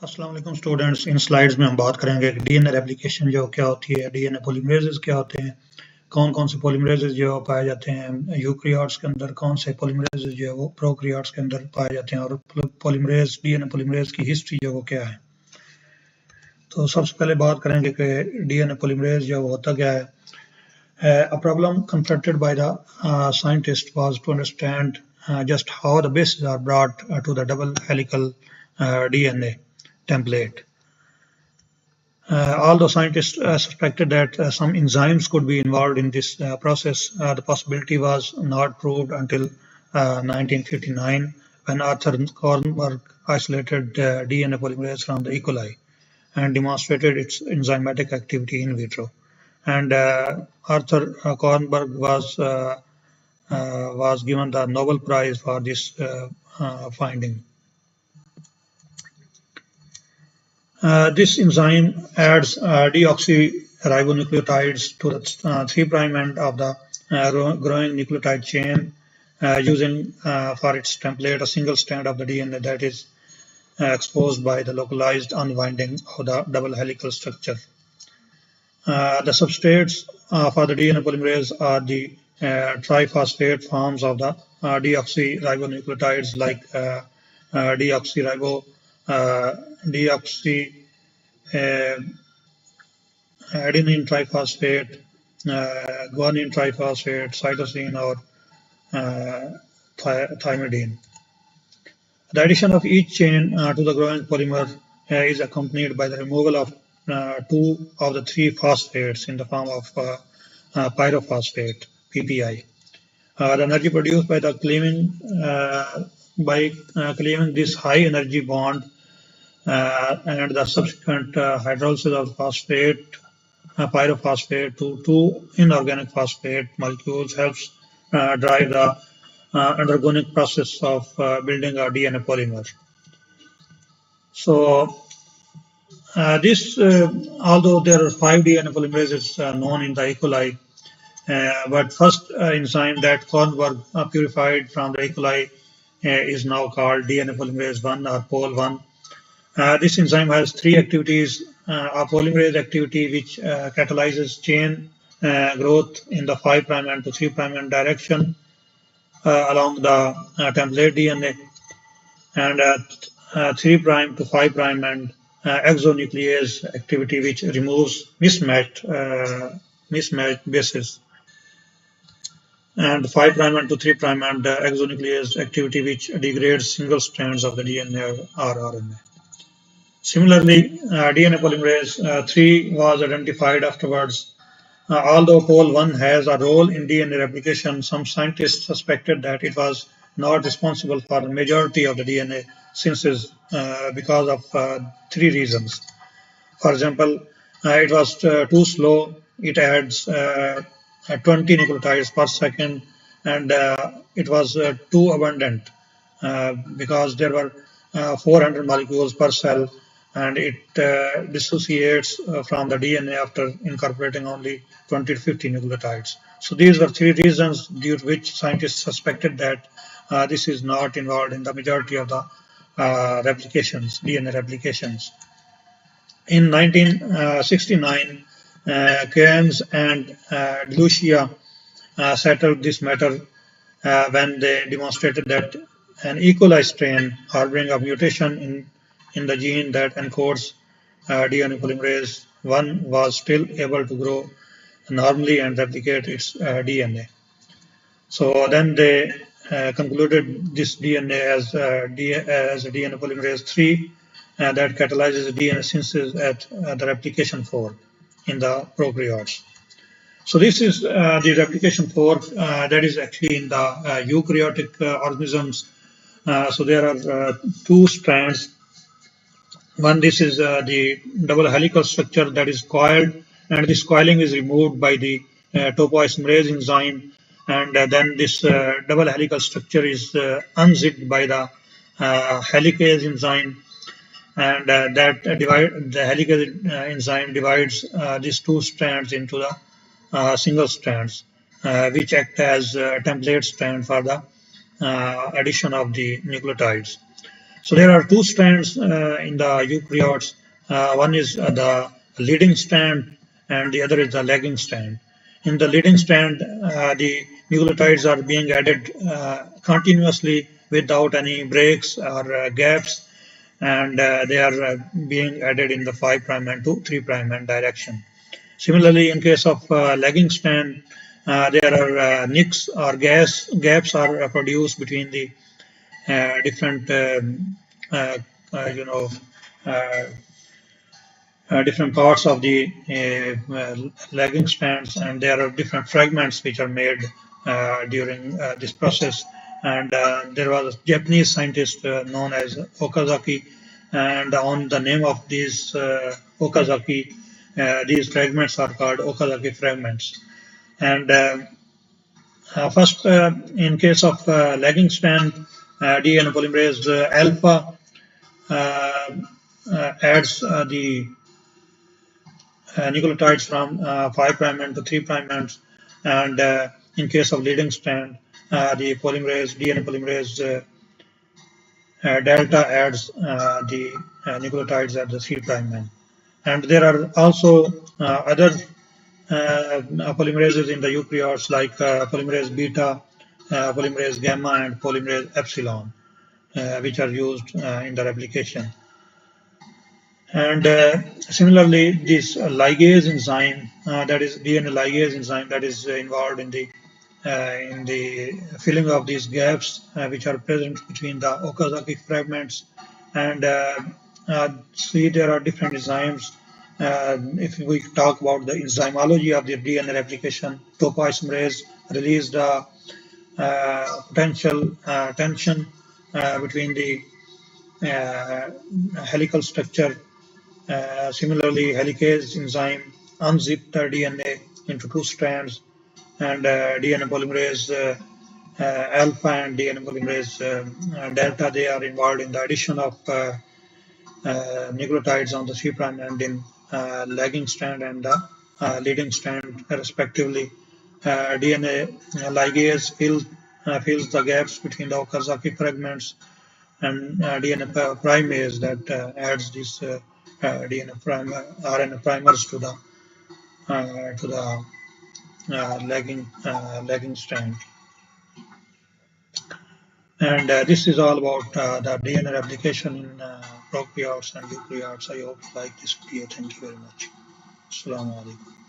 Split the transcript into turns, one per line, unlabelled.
अस्सलाम वालेकुम स्टूडेंट्स। इन स्लाइड्स में हम बात करेंगे कि डीएनए रेप्लिकेशन जो क्या होती है, डीएनए पॉलीमरेसेस क्या होते हैं, कौन कौन से पॉलीमरेसेस जो पाए जाते हैं यूकैरियोट्स के अंदर, कौन से पॉलीमरेसेस जो है वो प्रोकैरियोट्स के अंदर पाए जाते हैं, और पॉलीमरेस डीएनए पॉलीमरेस की हिस्ट्री जो वो क्या है। तो सबसे पहले बात करेंगे कि डीएनए पॉलीमरेस जो होता क्या है। A problem confronted by the scientist was to understand just how the bases are brought to the double helical DNA template. Although scientists suspected that some enzymes could be involved in this process, the possibility was not proved until 1959 when Arthur Kornberg isolated DNA polymerase from the E. coli and demonstrated its enzymatic activity in vitro. And Arthur Kornberg was given the Nobel Prize for this finding. This enzyme adds deoxyribonucleotides to the 3' end of the growing nucleotide chain using for its template a single strand of the DNA that is exposed by the localized unwinding of the double helical structure. The substrates for the DNA polymerase are the triphosphate forms of the deoxyribonucleotides like deoxyribonucleotides adenine triphosphate, guanine triphosphate, cytosine, or thymidine. The addition of each chain to the growing polymer is accompanied by the removal of 2 of the 3 phosphates in the form of pyrophosphate, PPI. The energy produced by the cleaving this high energy bond and the subsequent hydrolysis of pyrophosphate to 2 inorganic phosphate molecules helps drive the endergonic process of building a DNA polymer. So although there are 5 DNA polymerases known in the E. coli, but first enzyme that Kornberg purified from the E. coli is now called DNA polymerase 1 or POL1. This enzyme has 3 activities: a polymerase activity which catalyzes chain growth in the 5' end to 3' end direction along the template DNA, and 3' to 5' end exonuclease activity which removes mismatched bases, and 5' end to 3' end exonuclease activity which degrades single strands of the DNA or RNA. Similarly, DNA polymerase 3 was identified afterwards. Although POL1 has a role in DNA replication, some scientists suspected that it was not responsible for the majority of the DNA synthesis because of 3 reasons. For example, it was too slow, it adds 20 nucleotides per second, and it was too abundant because there were 400 molecules per cell, and it dissociates from the DNA after incorporating only 20 to 50 nucleotides. So these were 3 reasons due to which scientists suspected that this is not involved in the majority of the replications, DNA replications. In 1969, Keynes and Lucia settled this matter when they demonstrated that an E. coli strain harboring a mutation in the gene that encodes DNA polymerase 1 was still able to grow normally and replicate its DNA. So then they concluded this DNA as a DNA polymerase 3 that catalyzes DNA synthesis at the replication fork in the prokaryotes. So this is the replication fork that is actually in the eukaryotic organisms. So there are 2 strands. One, this is the double helical structure that is coiled, and this coiling is removed by the topoisomerase enzyme, and then this double helical structure is unzipped by the helicase enzyme, and the helicase enzyme divides these 2 strands into the single strands, which act as template strand for the addition of the nucleotides. So there are two strands in the eukaryotes. One is the leading strand and the other is the lagging strand. In the leading strand, the nucleotides are being added continuously without any breaks or gaps, and they are being added in the 5' and 3' direction. Similarly, in case of lagging strand, there are nicks or gaps are produced between the different uh, you know uh, different parts of the lagging strands, and there are different fragments which are made during this process. And there was a Japanese scientist known as Okazaki, and on the name of these Okazaki, these fragments are called Okazaki fragments. And first, in case of lagging strand, DNA polymerase alpha uh, adds the nucleotides from 5' to 3' ends, and in case of leading strand, the polymerase DNA polymerase delta adds the nucleotides at the 3' end. And there are also other polymerases in the eukaryotes like polymerase beta, polymerase gamma, and polymerase epsilon, which are used in the replication. And similarly, this ligase enzyme, that is DNA ligase enzyme, that is involved in the filling of these gaps which are present between the Okazaki fragments. And see, there are different enzymes. If we talk about the enzymology of the DNA replication, topoisomerase release the potential tension between the helical structure. Similarly, helicase enzyme unzip the DNA into two strands, and DNA polymerase alpha and DNA polymerase delta, they are involved in the addition of nucleotides on the 3' end in lagging strand and the leading strand, respectively. DNA ligase fills the gaps between the Okazaki fragments, and DNA primase that adds these DNA RNA primers to the lagging strand. And this is all about the DNA replication in prokaryotes and eukaryotes. I hope you like this video. Thank you very much. Assalamu alaikum.